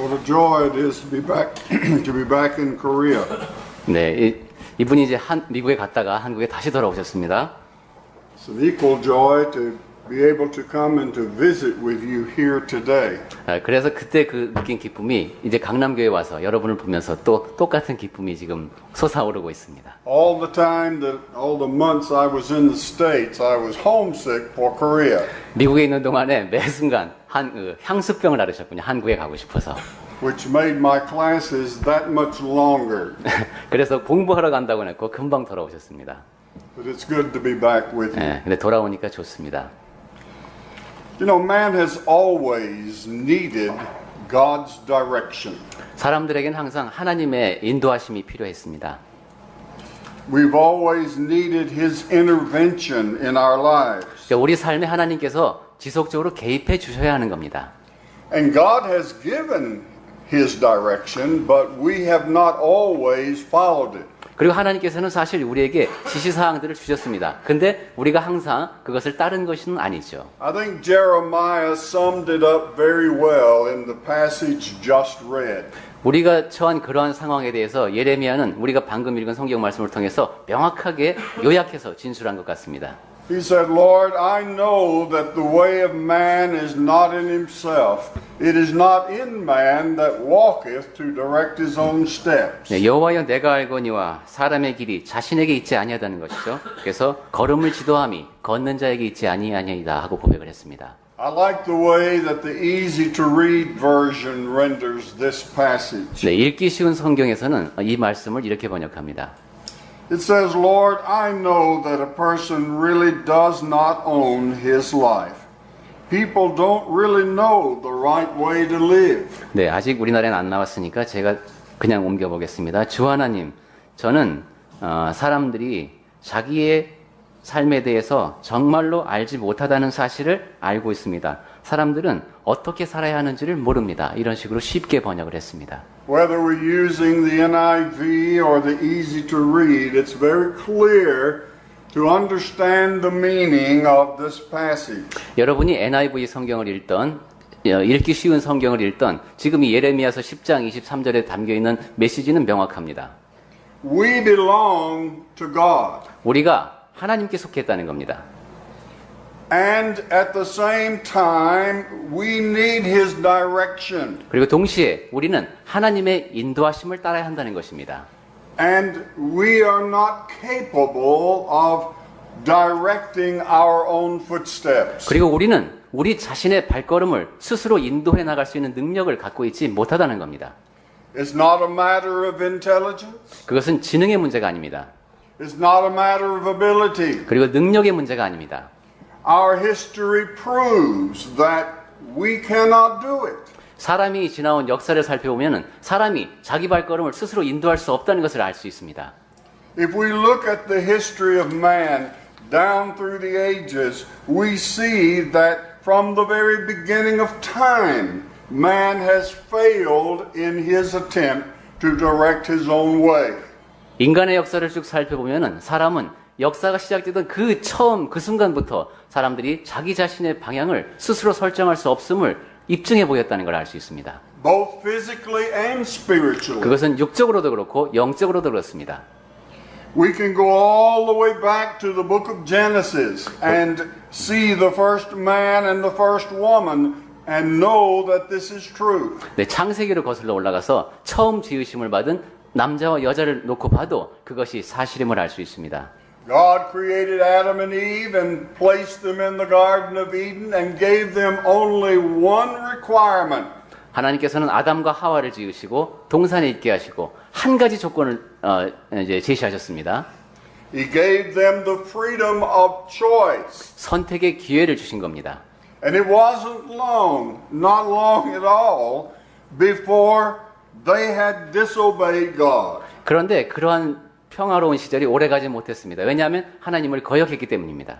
What a joy it is to be back to be back in Korea. 네, 이분이 이제 미국에 갔다가 한국에 다시 돌아오셨습니다. It's an equal joy to be able to come and to visit with you here today. 그래서 그때 그 느낀 기쁨이 이제 강남교회 와서 여러분을 보면서 또 똑같은 기쁨이 지금 솟아오르고 있습니다. All the months I was in the States, I was homesick for Korea. 미국에 있는 동안에 매 순간 향수병을 앓으셨군요. 한국에 가고 싶어서. Which made my classes that much longer. 그래서 공부하러 간다고 했고 금방 돌아오셨습니다. But it's good to be back with you. 네, 근데 돌아오니까 좋습니다. You know, man has always needed God's direction. 사람들에게는 항상 하나님의 인도하심이 필요했습니다. We've always needed His intervention in our lives. 우리 삶에 하나님께서 지속적으로 개입해 주셔야 하는 겁니다. And God has given His direction, but we have not always followed it. 그리고 하나님께서는 사실 우리에게 지시사항들을 주셨습니다. 근데 우리가 항상 그것을 따른 것은 아니죠. I think Jeremiah summed it up very well in the passage just read. 우리가 처한 그러한 상황에 대해서 예레미야는 우리가 방금 읽은 성경 말씀을 통해서 명확하게 요약해서 진술한 것 같습니다. He said, Lord, I know that the way of man is not in himself. It is not in man that walketh to direct his own steps. 네, 여호와여 내가 알거니와 사람의 길이 자신에게 있지 아니하다는 것이죠. 그래서 걸음을 지도함이 걷는 자에게 있지 아니하니이다 하고 고백을 했습니다. I like the way that the easy to read version renders this passage. 네, 읽기 쉬운 성경에서는 이 말씀을 이렇게 번역합니다. It says, Lord, I know that a person really does not own his life. People don't really know the right way to live. 네, 아직 우리나라에는 안 나왔으니까 제가 그냥 옮겨보겠습니다. 주 하나님, 저는 사람들이 자기의 삶에 대해서 정말로 알지 못하다는 사실을 알고 있습니다. 사람들은 어떻게 살아야 하는지를 모릅니다. 이런 식으로 쉽게 번역을 했습니다. Whether we're using the NIV or the easy to read, it's very clear to understand the meaning of this passage. 여러분이 NIV 성경을 읽던 읽기 쉬운 성경을 읽던 지금 이 예레미야서 10장 23절에 담겨있는 메시지는 명확합니다. We belong to God. 우리가 하나님께 속했다는 겁니다. And at the same time, we need His direction. 그리고 동시에 우리는 하나님의 인도하심을 따라야 한다는 것입니다. And we are not capable of directing our own footsteps. 그리고 우리는 우리 자신의 발걸음을 스스로 인도해 나갈 수 있는 능력을 갖고 있지 못하다는 겁니다. It's not a matter of intelligence. 그것은 지능의 문제가 아닙니다. It's not a matter of ability. 그리고 능력의 문제가 아닙니다. Our history proves that we cannot do it. 사람이 지나온 역사를 살펴보면 사람이 자기 발걸음을 스스로 인도할 수 없다는 것을 알 수 있습니다. If we look at the history of man down through the ages, we see that from the very beginning of time, man has failed in his attempt to direct his own way. 인간의 역사를 쭉 살펴보면 사람은 역사가 시작되던 그 처음 그 순간부터 사람들이 자기 자신의 방향을 스스로 설정할 수 없음을 입증해 보였다는 걸 알 수 있습니다. Both physically and spiritually. 그것은 육적으로도 그렇고 영적으로도 그렇습니다. We can go all the way back to the book of Genesis and see the first man and the first woman and know that this is true. 네, 창세기로 거슬러 올라가서 처음 지으심을 받은 남자와 여자를 놓고 봐도 그것이 사실임을 알 수 있습니다. God created Adam and Eve and placed them in the Garden of Eden and gave them only one requirement. 하나님께서는 아담과 하와를 지으시고 동산에 있게 하시고 한 가지 조건을 이제 제시하셨습니다. He gave them the freedom of choice. 선택의 기회를 주신 겁니다. And it wasn't long, not long at all, before they had disobeyed God. 그런데 그러한 평화로운 시절이 오래가지 못했습니다. 왜냐하면 하나님을 거역했기 때문입니다.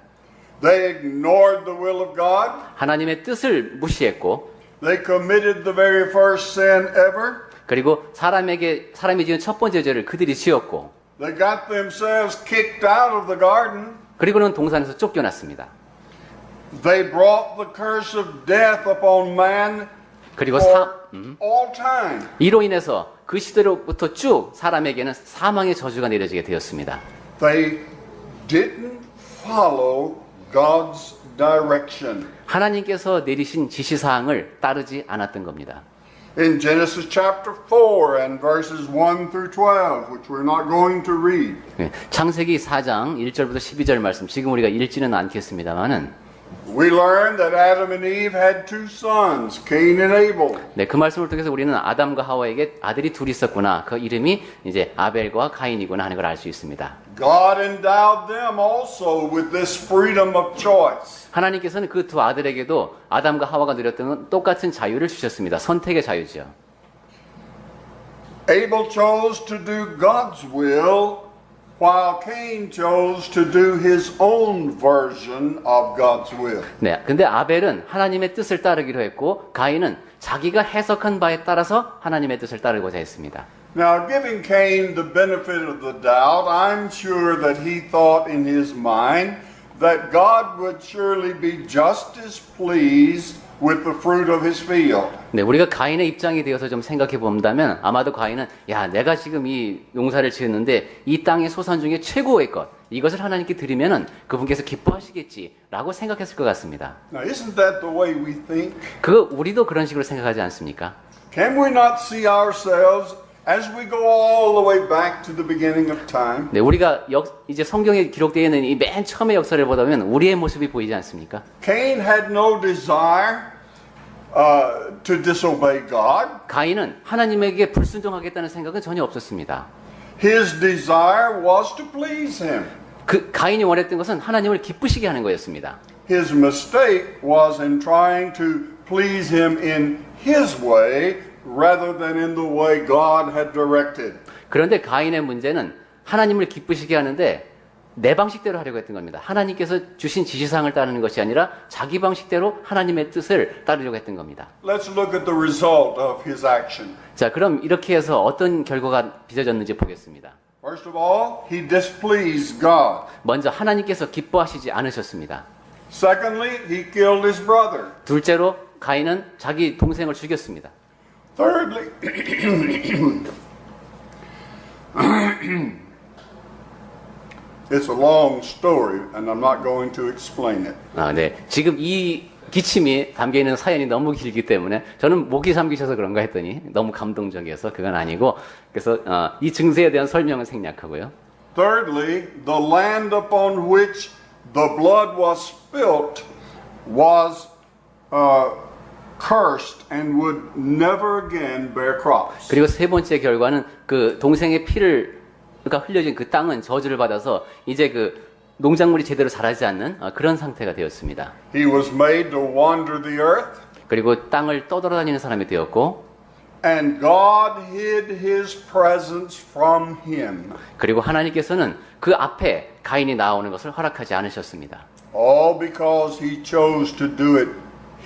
They ignored the will of God. 하나님의 뜻을 무시했고 They committed the very first sin ever. 그리고 사람이 지은 첫 번째 죄를 그들이 지었고 They got themselves kicked out of the garden. 그리고는 동산에서 쫓겨났습니다. They brought the curse of death upon man 그리고 for all time. 이로 인해서 그 시대로부터 쭉 사람에게는 사망의 저주가 내려지게 되었습니다. They didn't follow God's direction. 하나님께서 내리신 지시사항을 따르지 않았던 겁니다. In Genesis chapter 4 and verses 1 through 12, which we're not going to read, 예, 창세기 4장 1절부터 12절 말씀 지금 우리가 읽지는 않겠습니다만은 we learn that Adam and Eve had two sons, Cain and Abel. 네, 그 말씀을 통해서 우리는 아담과 하와에게 아들이 둘이 있었구나. 그 이름이 이제 아벨과 가인이구나 하는 걸 알 수 있습니다. God endowed them also with this freedom of choice. 하나님께서는 그 두 아들에게도 아담과 하와가 누렸던 똑같은 자유를 주셨습니다. 선택의 자유죠. Abel chose to do God's will, while Cain chose to do his own version of God's will. 네, 근데 아벨은 하나님의 뜻을 따르기로 했고 가인은 자기가 해석한 바에 따라서 하나님의 뜻을 따르고자 했습니다. Now, giving Cain the benefit of the doubt, I'm sure that he thought in his mind that God would surely be just as pleased with the fruit of his field. 네, 우리가 가인의 입장이 되어서 좀 생각해 본다면 아마도 가인은 야, 내가 지금 이 농사를 지었는데 이 땅의 소산 중에 최고의 것 이것을 하나님께 드리면은 그분께서 기뻐하시겠지라고 생각했을 것 같습니다. Now, isn't that the way we think? 우리도 그런 식으로 생각하지 않습니까? Can we not see ourselves as we go all the way back to the beginning of time? 네, 우리가 이제 성경에 기록되어 있는 이 맨 처음의 역사를 보다 보면 우리의 모습이 보이지 않습니까? Cain had no desire to disobey God. 가인은 하나님에게 불순종하겠다는 생각은 전혀 없었습니다. His desire was to please him. 가인이 원했던 것은 하나님을 기쁘시게 하는 거였습니다. His mistake was in trying to please him in his way rather than in the way God had directed. 그런데 가인의 문제는 하나님을 기쁘시게 하는데 내 방식대로 하려고 했던 겁니다. 하나님께서 주신 지시사항을 따르는 것이 아니라 자기 방식대로 하나님의 뜻을 따르려고 했던 겁니다. Let's look at the result of his action. 자, 그럼 이렇게 해서 어떤 결과가 빚어졌는지 보겠습니다. First of all, he displeased God. 먼저 하나님께서 기뻐하시지 않으셨습니다. Secondly, he killed his brother. 둘째로 가인은 자기 동생을 죽였습니다. Thirdly, it's a long story and I'm not going to explain it. 네. 지금 이 기침이 담겨있는 사연이 너무 길기 때문에 저는 목이 잠기셔서 그런가 했더니 너무 감동적이어서 그건 아니고 그래서 이 증세에 대한 설명은 생략하고요. Thirdly, the land upon which the blood was spilt was cursed and would never again bear crops. 그리고 세 번째 결과는 그 동생의 피가 흘려진 그 땅은 저주를 받아서 이제 그 농작물이 제대로 자라지 않는 그런 상태가 되었습니다. He was made to wander the earth, 그리고 땅을 떠돌아다니는 사람이 되었고 and God hid his presence from him. 그리고 하나님께서는 그 앞에 가인이 나오는 것을 허락하지 않으셨습니다. All because he chose to do it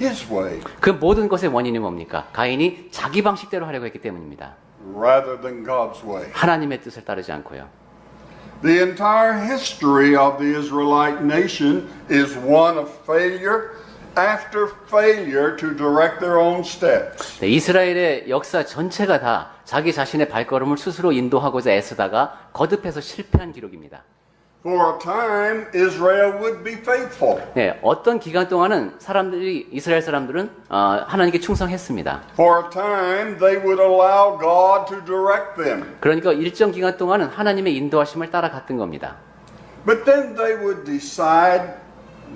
his way 그 모든 것의 원인이 뭡니까? 가인이 자기 방식대로 하려고 했기 때문입니다. rather than God's way. 하나님의 뜻을 따르지 않고요. The entire history of the Israelite nation is one of failure after failure to direct their own steps. 네, 이스라엘의 역사 전체가 다 자기 자신의 발걸음을 스스로 인도하고자 애쓰다가 거듭해서 실패한 기록입니다. For a time, Israel would be faithful. 네, 어떤 기간 동안은 이스라엘 사람들은 하나님께 충성했습니다. For a time, they would allow God to direct them. 그러니까 일정 기간 동안은 하나님의 인도하심을 따라갔던 겁니다. But then they would decide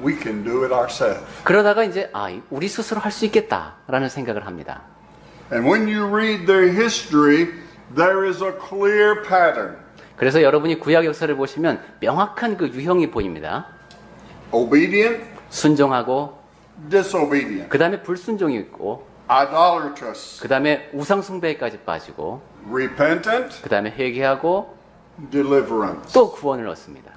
we can do it ourselves. 그러다가 이제 우리 스스로 할 수 있겠다라는 생각을 합니다. And when you read their history, there is a clear pattern. 그래서 여러분이 구약 역사를 보시면 명확한 그 유형이 보입니다. Obedient, 순종하고 disobedient. 그 다음에 불순종이 있고 Idolatrous, 그 다음에 우상 숭배까지 빠지고 repentant, 그 다음에 회개하고 deliverance. 또 구원을 얻습니다.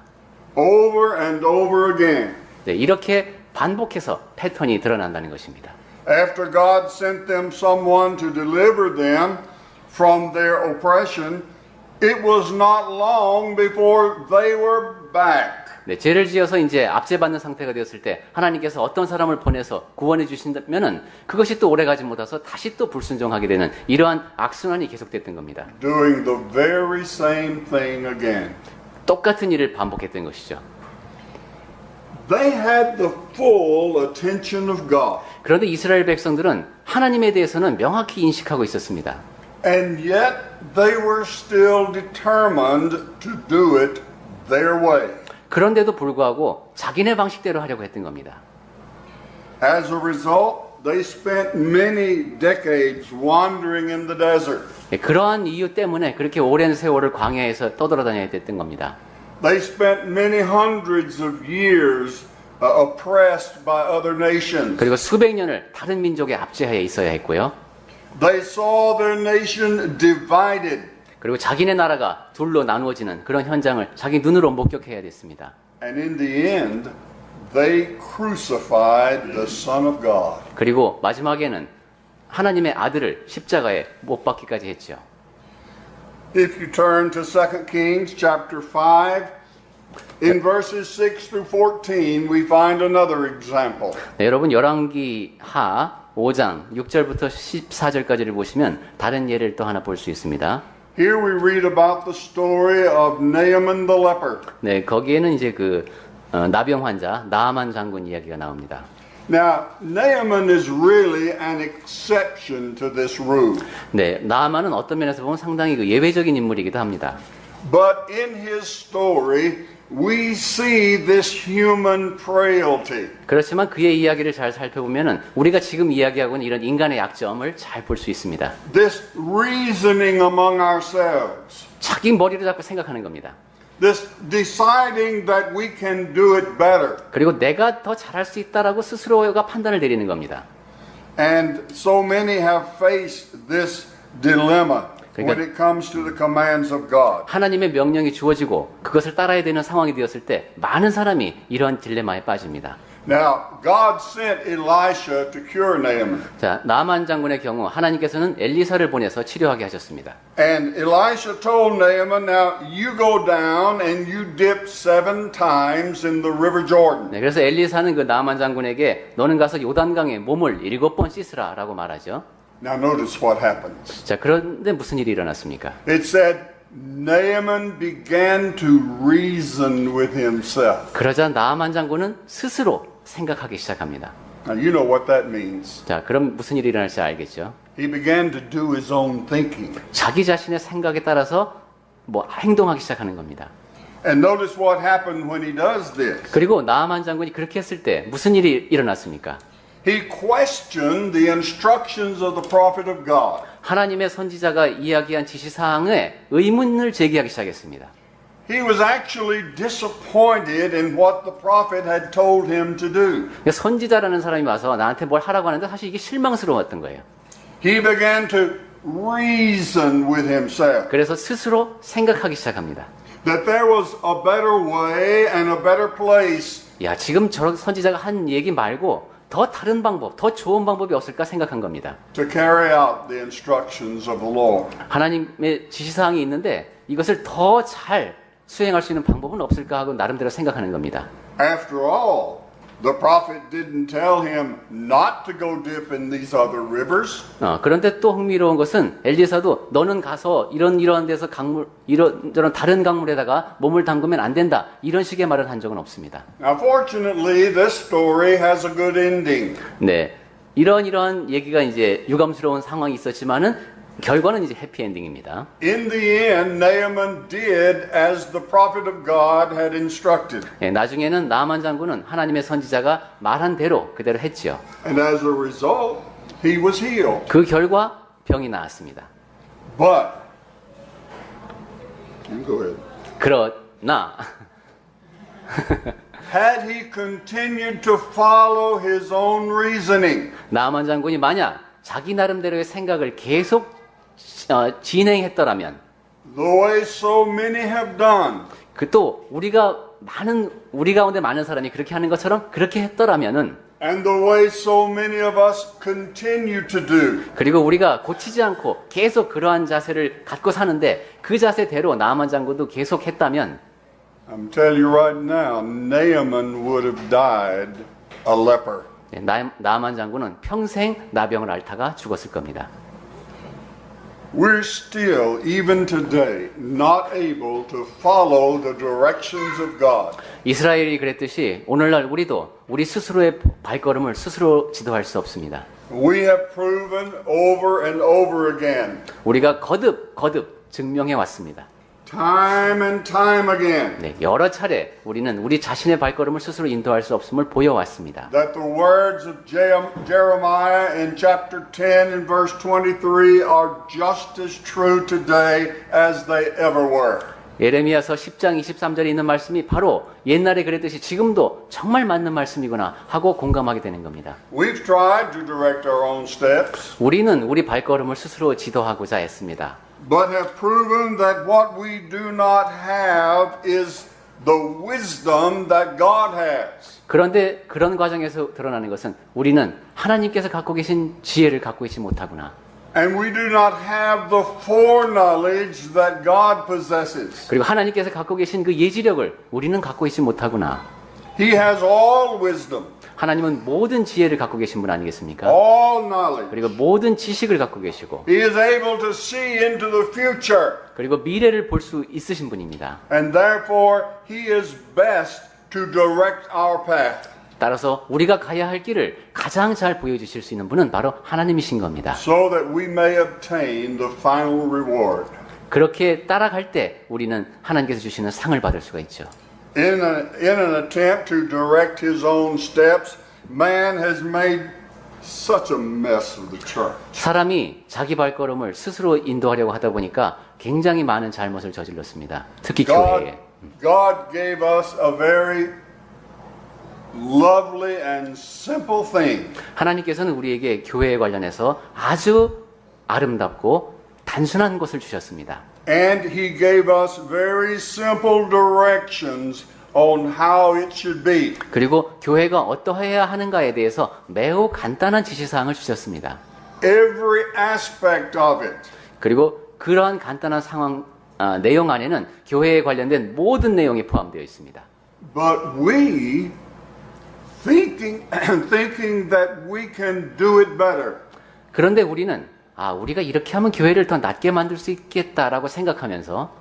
Over and over again. 네, 이렇게 반복해서 패턴이 드러난다는 것입니다. After God sent them someone to deliver them from their oppression, it was not long before they were back. 네, 죄를 지어서 이제 압제받는 상태가 되었을 때 하나님께서 어떤 사람을 보내서 구원해 주신다면은 그것이 또 오래가지 못해서 다시 또 불순종하게 되는 이러한 악순환이 계속됐던 겁니다. doing the very same thing again. 똑같은 일을 반복했던 것이죠. They had the full attention of God, 그런데 이스라엘 백성들은 하나님에 대해서는 명확히 인식하고 있었습니다. and yet they were still determined to do it their way. 그런데도 불구하고 자기네 방식대로 하려고 했던 겁니다. As a result, they spent many decades wandering in the desert. 그러한 이유 때문에 그렇게 오랜 세월을 광야에서 떠돌아다녀야 됐던 겁니다. They spent many hundreds of years oppressed by other nations. 그리고 수백 년을 다른 민족의 압제하에 있어야 했고요. They saw their nation divided, 그리고 자기네 나라가 둘로 나누어지는 그런 현장을 자기 눈으로 목격해야 됐습니다. and in the end, they crucified the Son of God. 그리고 마지막에는 하나님의 아들을 십자가에 못 박기까지 했죠. If you turn to 2 Kings chapter 5, in verses 6 through 14, we find another example. 네, 여러분 열왕기 하 5장 6절부터 14절까지를 보시면 다른 예를 또 하나 볼 수 있습니다. Here we read about the story of Naaman the leper. 네, 거기에는 이제 그 나병 환자 나아만 장군 이야기가 나옵니다. Now, Naaman is really an exception to this rule. 네, 나아만은 어떤 면에서 보면 상당히 그 예외적인 인물이기도 합니다. But in his story, we see this human frailty. 그렇지만 그의 이야기를 잘 살펴보면은 우리가 지금 이야기하고 있는 이런 인간의 약점을 잘 볼 수 있습니다. This reasoning among ourselves. 자기 머리로 자꾸 생각하는 겁니다. This deciding that we can do it better. 그리고 내가 더 잘할 수 있다라고 스스로가 판단을 내리는 겁니다. And so many have faced this dilemma when it comes to the commands of God. 하나님의 명령이 주어지고 그것을 따라야 되는 상황이 되었을 때 많은 사람이 이러한 딜레마에 빠집니다. Now, God sent Elisha to cure Naaman. 자, 나만 장군의 경우 하나님께서는 엘리사를 보내서 치료하게 하셨습니다. And Elisha told Naaman, now you go down and you dip 7 times in the river Jordan. 네, 그래서 엘리사는 그 나만 장군에게 너는 가서 요단강에 몸을 7번 씻으라라고 말하죠. Now notice what happens. 자, 그런데 무슨 일이 일어났습니까? It said, Naaman began to reason with himself. 그러자 나만 장군은 스스로 생각하기 시작합니다. Now you know what that means. 자, 그럼 무슨 일이 일어날지 알겠죠? He began to do his own thinking. 자기 자신의 생각에 따라서 뭐 행동하기 시작하는 겁니다. And notice what happened when he does this. 그리고 나만 장군이 그렇게 했을 때 무슨 일이 일어났습니까? He questioned the instructions of the prophet of God. 하나님의 선지자가 이야기한 지시사항에 의문을 제기하기 시작했습니다. He was actually disappointed in what the prophet had told him to do. 선지자라는 사람이 와서 나한테 뭘 하라고 하는데 사실 이게 실망스러웠던 거예요. He began to reason with himself 그래서 스스로 생각하기 시작합니다. that there was a better way and a better place. 야, 지금 저 선지자가 한 얘기 말고 더 다른 방법, 더 좋은 방법이 없을까 생각한 겁니다. To carry out the instructions of the Lord. 하나님의 지시사항이 있는데 이것을 더 잘 수행할 수 있는 방법은 없을까 하고 나름대로 생각하는 겁니다. After all, the prophet didn't tell him not to go dip in these other rivers. 그런데 또 흥미로운 것은 엘리사도 너는 가서 이런 데서 강물 이런 다른 강물에다가 몸을 담그면 안 된다 이런 식의 말을 한 적은 없습니다. Now, fortunately, this story has a good ending. 네, 이런 얘기가 이제 유감스러운 상황이 있었지만은 결과는 이제 해피엔딩입니다. In the end, Naaman did as the prophet of God had instructed. 네, 나중에는 나만 장군은 하나님의 선지자가 말한 대로 그대로 했지요. And as a result, he was healed. 그 결과 병이 나았습니다. But, you go ahead. 그러나 Had he continued to follow his own reasoning, 나만 장군이 만약 자기 나름대로의 생각을 계속 진행했더라면 the way so many have done, 그 또 우리 가운데 많은 사람이 그렇게 하는 것처럼 그렇게 했더라면은 and the way so many of us continue to do, 그리고 우리가 고치지 않고 계속 그러한 자세를 갖고 사는데 그 자세대로 나만 장군도 계속 했다면 I'm telling you right now, Naaman would have died a leper. 네, 나아만 장군은 평생 나병을 앓다가 죽었을 겁니다. We're still, even today, not able to follow the directions of God. 이스라엘이 그랬듯이 오늘날 우리도 우리 스스로의 발걸음을 스스로 지도할 수 없습니다. We have proven over and over again, 우리가 거듭 증명해 왔습니다. time and time again, 네, 여러 차례 우리는 우리 자신의 발걸음을 스스로 인도할 수 없음을 보여왔습니다. that the words of Jeremiah in chapter 10 and verse 23 are just as true today as they ever were. 예레미야서 10장 23절에 있는 말씀이 바로 옛날에 그랬듯이 지금도 정말 맞는 말씀이구나 하고 공감하게 되는 겁니다. We've tried to direct our own steps, 우리는 우리 발걸음을 스스로 지도하고자 했습니다. but have proven that what we do not have is the wisdom that God has. 그런데 그런 과정에서 드러나는 것은 우리는 하나님께서 갖고 계신 지혜를 갖고 있지 못하구나. And we do not have the foreknowledge that God possesses. 그리고 하나님께서 갖고 계신 그 예지력을 우리는 갖고 있지 못하구나. He has all wisdom, 하나님은 모든 지혜를 갖고 계신 분 아니겠습니까? all knowledge. 그리고 모든 지식을 갖고 계시고 He is able to see into the future, 그리고 미래를 볼 수 있으신 분입니다. and therefore He is best to direct our path. 따라서 우리가 가야 할 길을 가장 잘 보여주실 수 있는 분은 바로 하나님이신 겁니다. So that we may obtain the final reward. 그렇게 따라갈 때 우리는 하나님께서 주시는 상을 받을 수가 있죠. In an attempt to direct his own steps, man has made such a mess of the church. 사람이 자기 발걸음을 스스로 인도하려고 하다 보니까 굉장히 많은 잘못을 저질렀습니다. 특히 교회에. God gave us a very lovely and simple thing. 하나님께서는 우리에게 교회에 관련해서 아주 아름답고 단순한 것을 주셨습니다. And He gave us very simple directions on how it should be. 그리고 교회가 어떠해야 하는가에 대해서 매우 간단한 지시사항을 주셨습니다. Every aspect of it. 그리고 그러한 간단한 내용 안에는 교회에 관련된 모든 내용이 포함되어 있습니다. But we thinking that we can do it better. 그런데 우리는 우리가 이렇게 하면 교회를 더 낫게 만들 수 있겠다라고 생각하면서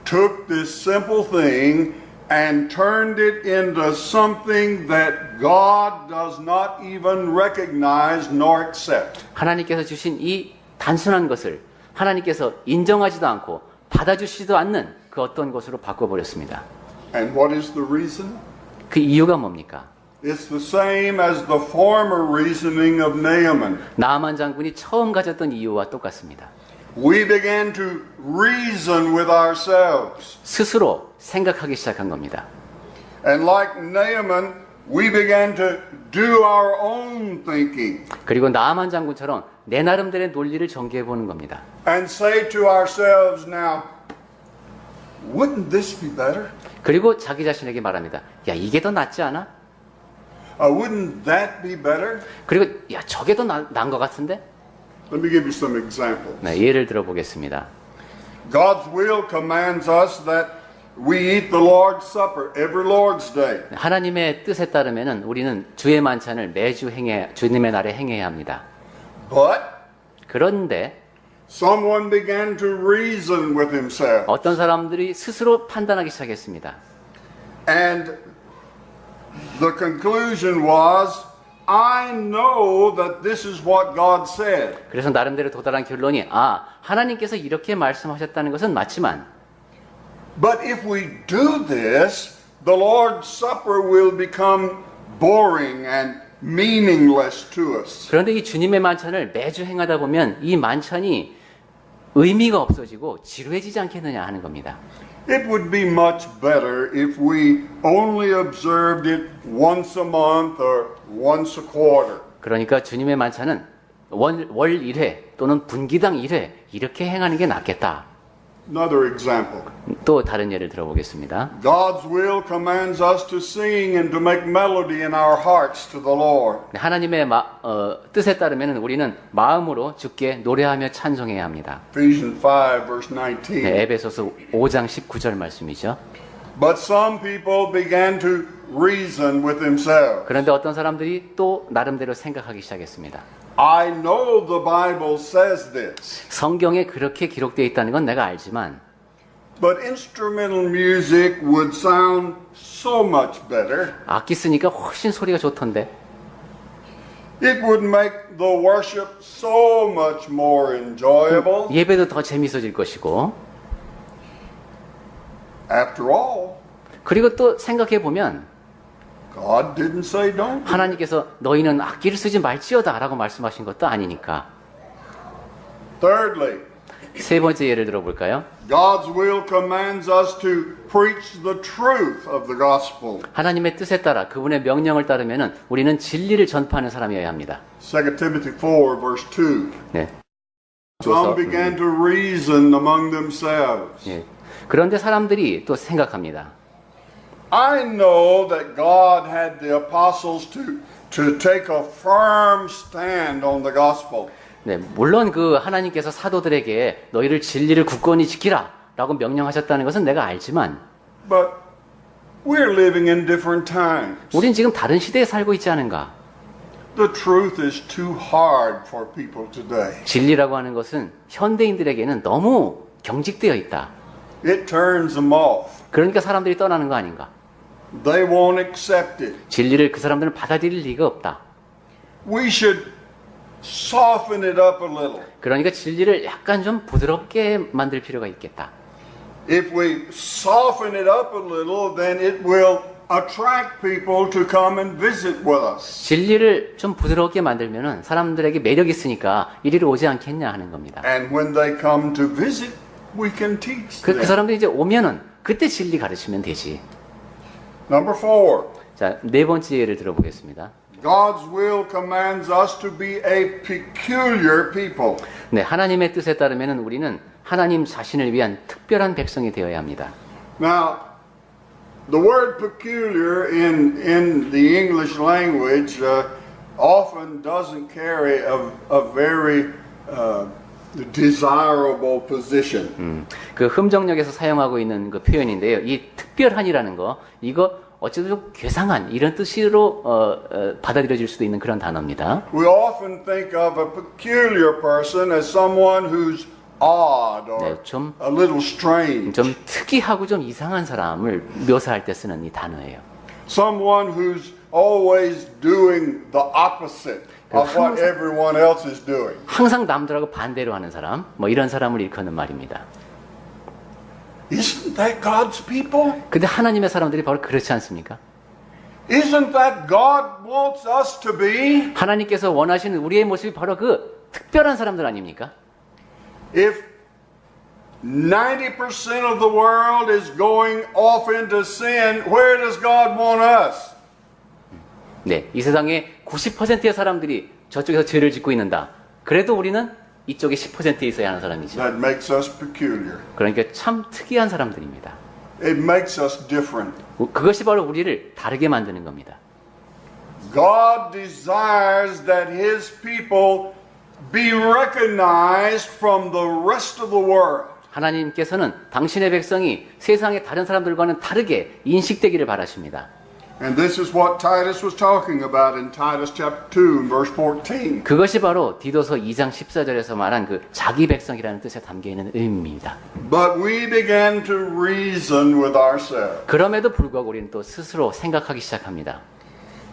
Took this simple thing and turned it into something that God does not even recognize nor accept. 하나님께서 주신 이 단순한 것을 하나님께서 인정하지도 않고 받아주시지도 않는 그 어떤 것으로 바꿔버렸습니다. And what is the reason? 그 이유가 뭡니까? It's the same as the former reasoning of Naaman. 나아만 장군이 처음 가졌던 이유와 똑같습니다. We began to reason with ourselves. 스스로 생각하기 시작한 겁니다. And like Naaman, we began to do our own thinking. 그리고 나아만 장군처럼 내 나름대로의 논리를 전개해 보는 겁니다. And say to ourselves now, wouldn't this be better? 그리고 자기 자신에게 말합니다. 야, 이게 더 낫지 않아? Wouldn't that be better? 그리고 야, 저게 더 나은 것 같은데? Let me give you some examples. 네, 예를 들어보겠습니다. God's will commands us that we eat the Lord's Supper every Lord's Day. 하나님의 뜻에 따르면은 우리는 주의 만찬을 매주 주님의 날에 행해야 합니다. But 그런데 someone began to reason with himself. 어떤 사람들이 스스로 판단하기 시작했습니다. And the conclusion was, I know that this is what God said. 그래서 나름대로 도달한 결론이 하나님께서 이렇게 말씀하셨다는 것은 맞지만 But if we do this, the Lord's Supper will become boring and meaningless to us. 그런데 이 주님의 만찬을 매주 행하다 보면 이 만찬이 의미가 없어지고 지루해지지 않겠느냐 하는 겁니다. It would be much better if we only observed it once a month or once a quarter. 그러니까 주님의 만찬은 월 1회 또는 분기당 1회 이렇게 행하는 게 낫겠다. Another example. 또 다른 예를 들어보겠습니다. God's will commands us to sing and to make melody in our hearts to the Lord. 하나님의 뜻에 따르면 우리는 마음으로 주께 노래하며 찬송해야 합니다. Ephesians 5 verse 19. 네, 에베소서 5장 19절 말씀이죠. But some people began to reason with themselves. 그런데 어떤 사람들이 또 나름대로 생각하기 시작했습니다. I know the Bible says this, 성경에 그렇게 기록되어 있다는 건 내가 알지만 but instrumental music would sound so much better. 악기 쓰니까 훨씬 소리가 좋던데 It would make the worship so much more enjoyable. 예배도 더 재밌어질 것이고 After all, 그리고 또 생각해 보면 God didn't say don't. 하나님께서 너희는 악기를 쓰지 말지어다 라고 말씀하신 것도 아니니까. Thirdly, 세 번째 예를 들어볼까요? God's will commands us to preach the truth of the gospel. 하나님의 뜻에 따라 그분의 명령을 따르면 우리는 진리를 전파하는 사람이어야 합니다. 2 Timothy 4 verse 2. 네. Some began to reason among themselves. 예. 그런데 사람들이 또 생각합니다. I know that God had the apostles to take a firm stand on the gospel. 네, 물론 그 하나님께서 사도들에게 너희를 진리를 굳건히 지키라 라고 명령하셨다는 것은 내가 알지만 But we're living in different times. 우린 지금 다른 시대에 살고 있지 않은가? The truth is too hard for people today. 진리라고 하는 것은 현대인들에게는 너무 경직되어 있다. It turns them off. 그러니까 사람들이 떠나는 거 아닌가? They won't accept it. 진리를 그 사람들은 받아들일 리가 없다. We should soften it up a little. 그러니까 진리를 약간 좀 부드럽게 만들 필요가 있겠다. If we soften it up a little, then it will attract people to come and visit with us. 진리를 좀 부드럽게 만들면은 사람들에게 매력이 있으니까 이리로 오지 않겠냐 하는 겁니다. And when they come to visit, we can teach 그 them. 사람들이 이제 오면은 그때 진리 가르치면 되지. Number 4. 자, 네 번째 예를 들어보겠습니다. God's will commands us to be a peculiar people. 네, 하나님의 뜻에 따르면은 우리는 하나님 자신을 위한 특별한 백성이 되어야 합니다. Now, the word peculiar in the English language often doesn't carry a very desirable position. 그 흠정역에서 사용하고 있는 그 표현인데요. 이 특별한이라는 거, 이거 어쩌면 좀 괴상한 이런 뜻으로 받아들여질 수도 있는 그런 단어입니다. We often think of a peculiar person as someone who's odd or 네, 좀 a little strange. 특이하고 좀 이상한 사람을 묘사할 때 쓰는 이 단어예요. Someone who's always doing the opposite of what everyone else is doing. 항상 남들하고 반대로 하는 사람, 뭐 이런 사람을 일컫는 말입니다. Isn't that God's people? 근데 하나님의 사람들이 바로 그렇지 않습니까? Isn't that God wants us to be? 하나님께서 원하시는 우리의 모습이 바로 그 특별한 사람들 아닙니까? If 90% of the world is going off into sin, where does God want us? 네, 이 세상에 90%의 사람들이 저쪽에서 죄를 짓고 있는다. 그래도 우리는 이쪽에 10%에 있어야 하는 사람이죠. That makes us peculiar. 그러니까 참 특이한 사람들입니다. It makes us different. 그것이 바로 우리를 다르게 만드는 겁니다. God desires that His people be recognized from the rest of the world. 하나님께서는 당신의 백성이 세상의 다른 사람들과는 다르게 인식되기를 바라십니다. And this is what Titus was talking about in Titus chapter 2 and verse 14. 그것이 바로 디도서 2장 14절에서 말한 그 자기 백성이라는 뜻에 담겨 있는 의미입니다. But we began to reason with ourselves 그럼에도 불구하고 우리는 또 스스로 생각하기 시작합니다.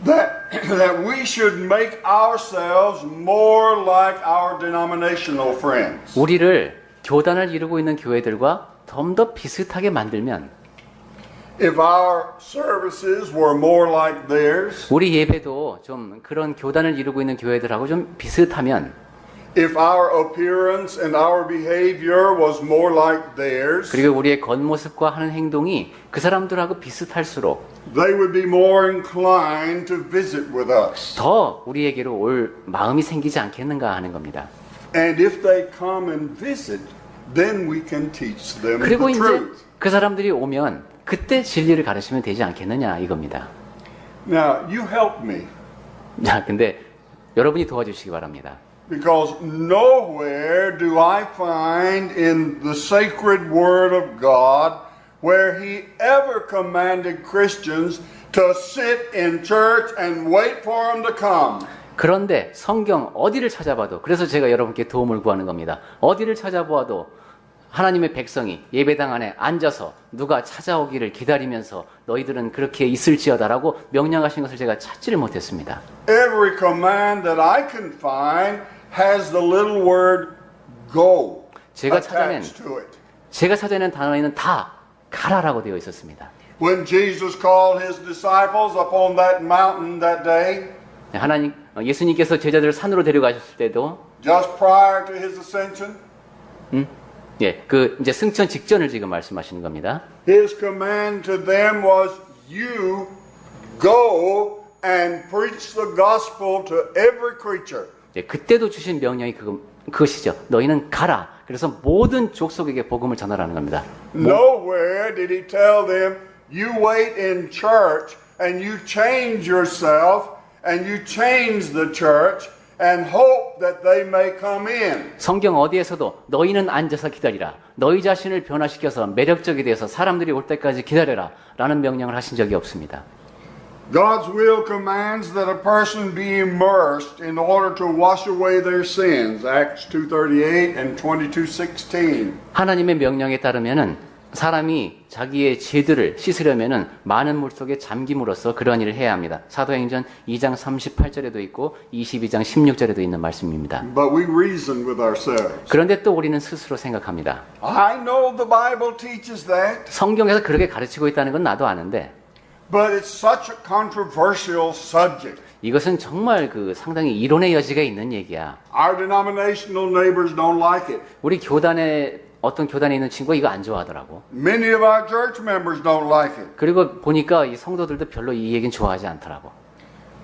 that we should make ourselves more like our denominational friends. 우리를 교단을 이루고 있는 교회들과 좀 더 비슷하게 만들면 If our services were more like theirs, 우리 예배도 좀 그런 교단을 이루고 있는 교회들하고 좀 비슷하면 if our appearance and our behavior was more like theirs, 그리고 우리의 겉모습과 하는 행동이 그 사람들하고 비슷할수록 they would be more inclined to visit with us. 더 우리에게로 올 마음이 생기지 않겠는가 하는 겁니다. And if they come and visit, then we can teach them 그리고 the 이제 truth. 그 사람들이 오면 그때 진리를 가르치면 되지 않겠느냐 이겁니다. Now, you help me, 자, 근데 여러분이 도와주시기 바랍니다. because nowhere do I find in the sacred Word of God where he ever commanded Christians to sit in church and wait for him to come. 그런데 성경 어디를 찾아봐도, 그래서 제가 여러분께 도움을 구하는 겁니다. 어디를 찾아보아도 하나님의 백성이 예배당 안에 앉아서 누가 찾아오기를 기다리면서 너희들은 그렇게 있을지어다라고 명령하신 것을 제가 찾지를 못했습니다. Every command that I can find has the little word go 제가 찾아낸 attached to it. 단어에는 다 가라라고 되어 있었습니다. When Jesus called his disciples upon that mountain that day, 예수님께서 제자들을 산으로 데려가셨을 때도, just prior to his ascension, 이제 승천 직전을 지금 말씀하시는 겁니다. his command to them was, you go and preach the gospel to every creature. 그때도 주신 명령이 그것이죠. 너희는 가라. 그래서 모든 족속에게 복음을 전하라는 겁니다. Nowhere did he tell them, you wait in church and you change yourself and you change the church and hope that they may come in. 성경 어디에서도 너희는 앉아서 기다리라. 너희 자신을 변화시켜서 매력적이 되어서 사람들이 올 때까지 기다려라. 라는 명령을 하신 적이 없습니다. God's will commands that a person be immersed in order to wash away their sins. Acts 2:38 and 22:16. 하나님의 명령에 따르면은 사람이 자기의 죄들을 씻으려면은 많은 물 속에 잠김으로써 그러한 일을 해야 합니다. 사도행전 2장 38절에도 있고 22장 16절에도 있는 말씀입니다. But we reason with ourselves. 그런데 또 우리는 스스로 생각합니다. I know the Bible teaches that, 성경에서 그렇게 가르치고 있다는 건 나도 아는데, but it's such a controversial subject. 이것은 정말 상당히 이론의 여지가 있는 얘기야. Our denominational neighbors don't like it. 우리 어떤 교단에 있는 친구가 이거 안 좋아하더라고. Many of our church members don't like it. 그리고 보니까 이 성도들도 별로 이 얘기는 좋아하지 않더라고.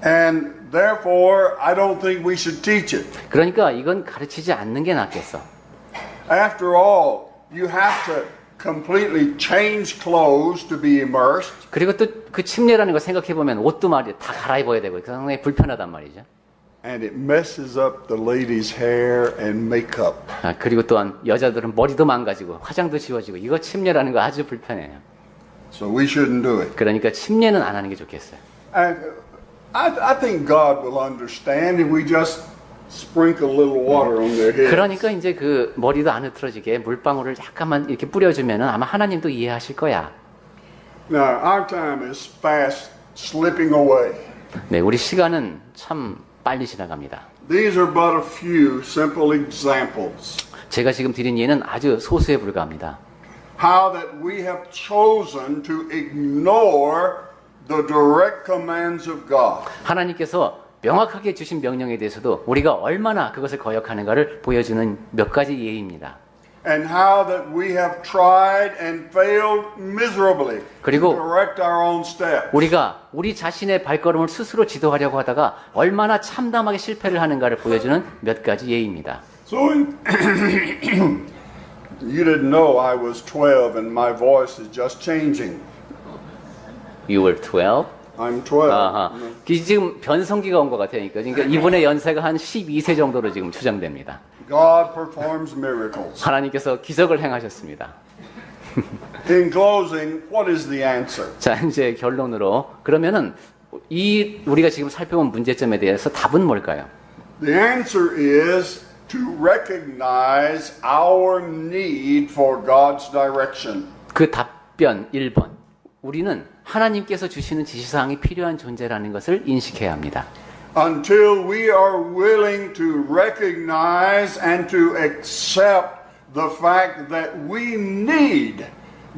And therefore, I don't think we should teach it. 그러니까 이건 가르치지 않는 게 낫겠어. After all, you have to completely change clothes to be immersed. 그리고 또 그 침례라는 거 생각해 보면 옷도 말이야 다 갈아입어야 되고 상당히 불편하단 말이죠. And it messes up the ladies' hair and makeup. 그리고 또한 여자들은 머리도 망가지고 화장도 지워지고 이거 침례라는 거 아주 불편해요. So we shouldn't do it. 그러니까 침례는 안 하는 게 좋겠어요. And I think God will understand if we just sprinkle a little water on their heads. 그러니까 이제 그 머리도 안 흐트러지게 물방울을 약간만 이렇게 뿌려주면은 아마 하나님도 이해하실 거야. Now, our time is fast slipping away. 네, 우리 시간은 참 빨리 지나갑니다. These are but a few simple examples. 제가 지금 드린 예는 아주 소수에 불과합니다. How that we have chosen to ignore the direct commands of God. 하나님께서 명확하게 주신 명령에 대해서도 우리가 얼마나 그것을 거역하는가를 보여주는 몇 가지 예입니다. And how that we have tried and failed miserably to 그리고 correct our own steps. 우리가 우리 자신의 발걸음을 스스로 지도하려고 하다가 얼마나 참담하게 실패를 하는가를 보여주는 몇 가지 예입니다. So you didn't know I was 12 and my voice is just changing. You were 12? I'm 12. 아하. 지금 변성기가 온 것 같아요. 그러니까 이분의 연세가 한 12세 정도로 지금 추정됩니다. God performs miracles. 하나님께서 기적을 행하셨습니다. In closing, what is the answer? 자, 이제 결론으로 그러면은 우리가 지금 살펴본 문제점에 대해서 답은 뭘까요? The answer is to recognize our need for God's direction. 그 답변 1번. 우리는 하나님께서 주시는 지시사항이 필요한 존재라는 것을 인식해야 합니다. Until we are willing to recognize and to accept the fact that we need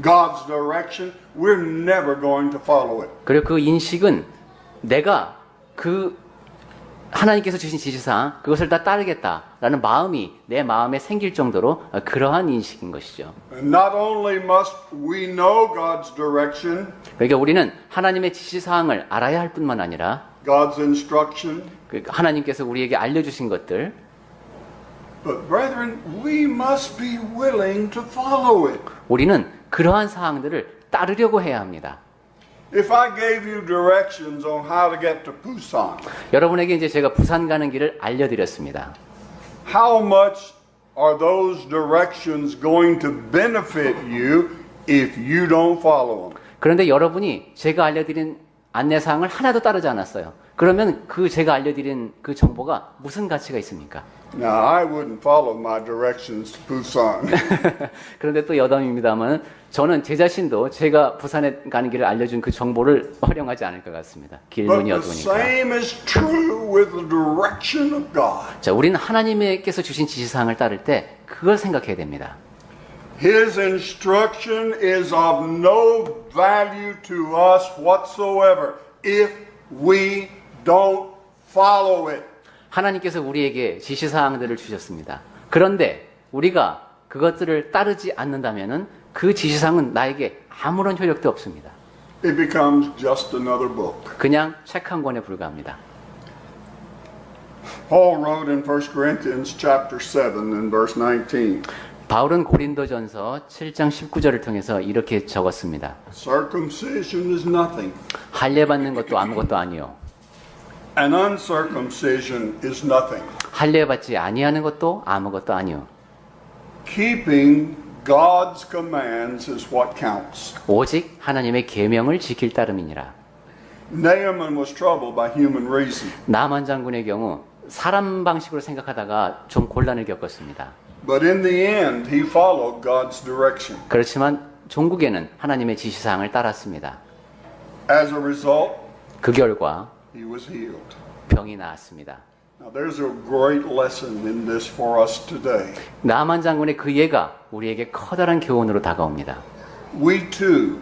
God's direction, we're never going to follow it. 그리고 그 인식은 내가 하나님께서 주신 지시사항 그것을 다 따르겠다라는 마음이 내 마음에 생길 정도로 그러한 인식인 것이죠. Not only must we know God's direction, 그러니까 우리는 하나님의 지시사항을 알아야 할 뿐만 아니라 God's instruction, 하나님께서 우리에게 알려주신 것들, but brethren, we must be willing to follow it. 우리는 그러한 사항들을 따르려고 해야 합니다. If I gave you directions on how to get to Busan, 여러분에게 이제 제가 부산 가는 길을 알려드렸습니다. how much are those directions going to benefit you if you don't follow them. 그런데 여러분이 제가 알려드린 안내사항을 하나도 따르지 않았어요. 그러면 그 제가 알려드린 그 정보가 무슨 가치가 있습니까? Now, I wouldn't follow my directions to Busan. 그런데 또 여담입니다만 저는 제 자신도 제가 부산에 가는 길을 알려준 그 정보를 활용하지 않을 것 같습니다. 길 But 눈이 the 어두우니까. same is true with the direction of God. 자, 우리는 하나님께서 주신 지시사항을 따를 때 그걸 생각해야 됩니다. His instruction is of no value to us whatsoever if we don't follow it. 하나님께서 우리에게 지시사항들을 주셨습니다. 그런데 우리가 그것들을 따르지 않는다면은 그 지시사항은 나에게 아무런 효력도 없습니다. It becomes just another book. 그냥 책 한 권에 불과합니다. Paul wrote in 1 Corinthians chapter 7 and verse 19, 바울은 고린도전서 7장 19절을 통해서 이렇게 적었습니다. circumcision is nothing, 할례 받는 것도 아무것도 아니요. and uncircumcision is nothing. 할례 받지 아니하는 것도 아무것도 아니요. Keeping God's commands is what counts. 오직 하나님의 계명을 지킬 따름이니라. Naaman was troubled by human reason, 나만 장군의 경우 사람 방식으로 생각하다가 좀 곤란을 겪었습니다. but in the end he followed God's direction. 그렇지만 종국에는 하나님의 지시사항을 따랐습니다. As a result, 그 결과 he was healed. 병이 나았습니다. Now there's a great lesson in this for us today. 나만 장군의 그 예가 우리에게 커다란 교훈으로 다가옵니다. We too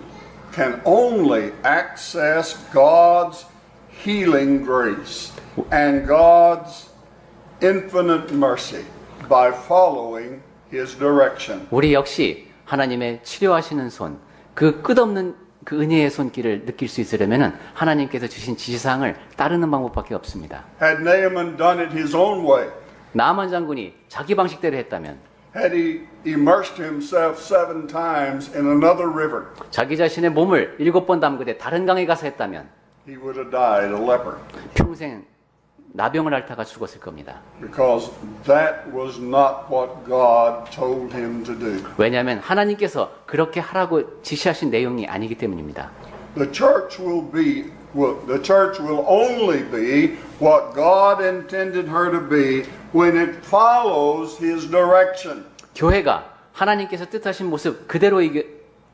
can only access God's healing grace and God's infinite mercy by following His direction. 우리 역시 하나님의 치료하시는 손, 그 끝없는 그 은혜의 손길을 느낄 수 있으려면 하나님께서 주신 지시사항을 따르는 방법밖에 없습니다. Had Naaman done it his own way, 나만 장군이 자기 방식대로 했다면, had he immersed himself 7 times in another river, 자기 자신의 몸을 7번 담그되 다른 강에 가서 했다면 he would have died a leper, 평생 나병을 앓다가 죽었을 겁니다. because that was not what God told him to do. 왜냐하면 하나님께서 그렇게 하라고 지시하신 내용이 아니기 때문입니다. The church will only be what God intended her to be when it follows His direction. 교회가 하나님께서 뜻하신 모습 그대로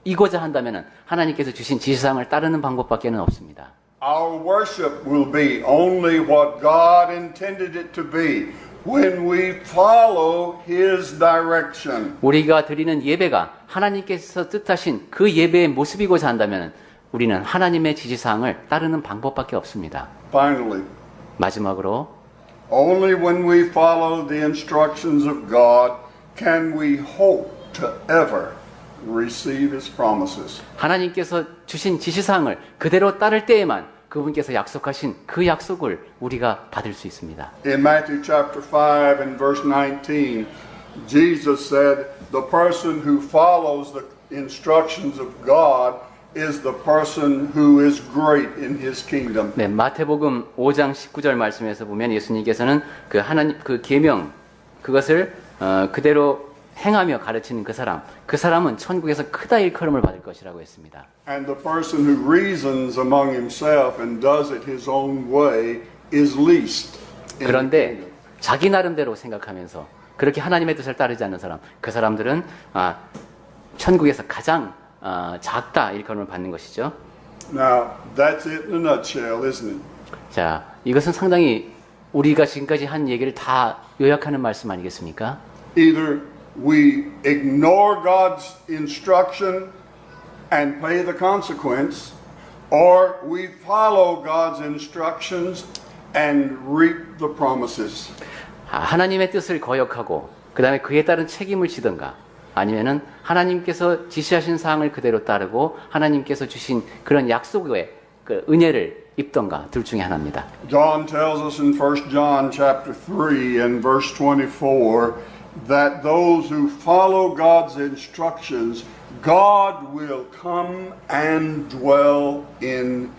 이고자 한다면 하나님께서 주신 지시사항을 따르는 방법밖에는 없습니다. Our worship will be only what God intended it to be when we follow His direction. 우리가 드리는 예배가 하나님께서 뜻하신 그 예배의 모습이고자 한다면 우리는 하나님의 지시사항을 따르는 방법밖에 없습니다. Finally, 마지막으로 only when we follow the instructions of God can we hope to ever receive His promises. 하나님께서 주신 지시사항을 그대로 따를 때에만 그분께서 약속하신 그 약속을 우리가 받을 수 있습니다. In Matthew chapter 5 and verse 19, Jesus said, the person who follows the instructions of God is the person who is great in His kingdom. 네, 마태복음 5장 19절 말씀에서 보면 예수님께서는 그 하나님 그 계명 그것을 그대로 행하며 가르치는 그 사람은 천국에서 크다 일컬음을 받을 것이라고 했습니다. And the person who reasons among himself and does it his own way is least in the 그런데 kingdom. 자기 나름대로 생각하면서 그렇게 하나님의 뜻을 따르지 않는 사람, 그 사람들은 천국에서 가장 작다 일컬음을 받는 것이죠. Now, that's it in a nutshell, isn't it? 자, 이것은 상당히 우리가 지금까지 한 얘기를 다 요약하는 말씀 아니겠습니까? Either we ignore God's instruction and pay the consequence, or we follow God's instructions and reap the promises. 하나님의 뜻을 거역하고 그 다음에 그에 따른 책임을 지든가 아니면은 하나님께서 지시하신 사항을 그대로 따르고 하나님께서 주신 그런 약속의 그 은혜를 입던가 둘 중에 하나입니다. John tells us in 1 John chapter 3 and verse 24 that those who follow God's instructions, God will come and dwell in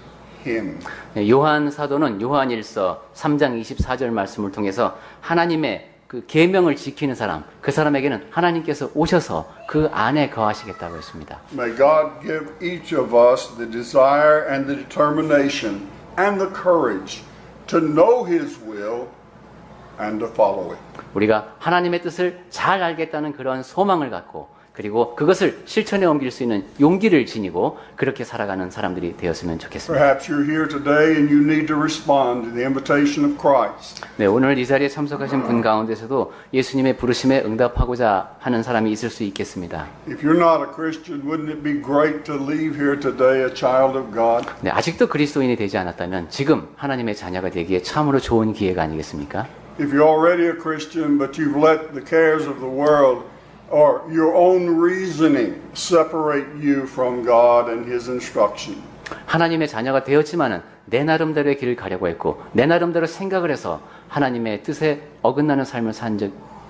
him. 요한 사도는 요한일서 3장 24절 말씀을 통해서 하나님의 그 계명을 지키는 사람, 그 사람에게는 하나님께서 오셔서 그 안에 거하시겠다고 했습니다. May God give each of us the desire and the determination and the courage to know His will and to follow it. 우리가 하나님의 뜻을 잘 알겠다는 그런 소망을 갖고 그리고 그것을 실천에 옮길 수 있는 용기를 지니고 그렇게 살아가는 사람들이 되었으면 좋겠습니다. Perhaps you're here today and you need to respond to the invitation of Christ. 네, 오늘 이 자리에 참석하신 분 가운데서도 예수님의 부르심에 응답하고자 하는 사람이 있을 수 있겠습니다. If you're not a Christian, wouldn't it be great to leave here today a child of God? 네, 아직도 그리스도인이 되지 않았다면 지금 하나님의 자녀가 되기에 참으로 좋은 기회가 아니겠습니까? If you're already a Christian, but you've let the cares of the world or your own reasoning separate you from God and His instruction. 하나님의 자녀가 되었지만은 내 나름대로의 길을 가려고 했고 내 나름대로 생각을 해서 하나님의 뜻에 어긋나는 삶을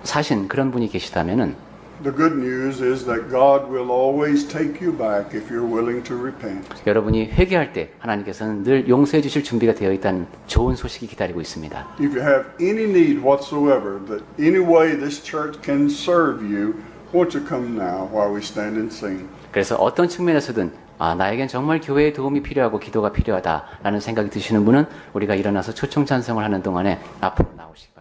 사신 그런 분이 계시다면은 The good news is that God will always take you back if you're willing to repent. 여러분이 회개할 때 하나님께서는 늘 용서해 주실 준비가 되어 있다는 좋은 소식이 기다리고 있습니다. If you have any need whatsoever, that any way this church can serve you, won't you come now while we stand and sing? 그래서 어떤 측면에서든 나에겐 정말 교회의 도움이 필요하고 기도가 필요하다라는 생각이 드시는 분은 우리가 일어나서 초청 찬송을 하는 동안에 앞으로 나오시기 바랍니다.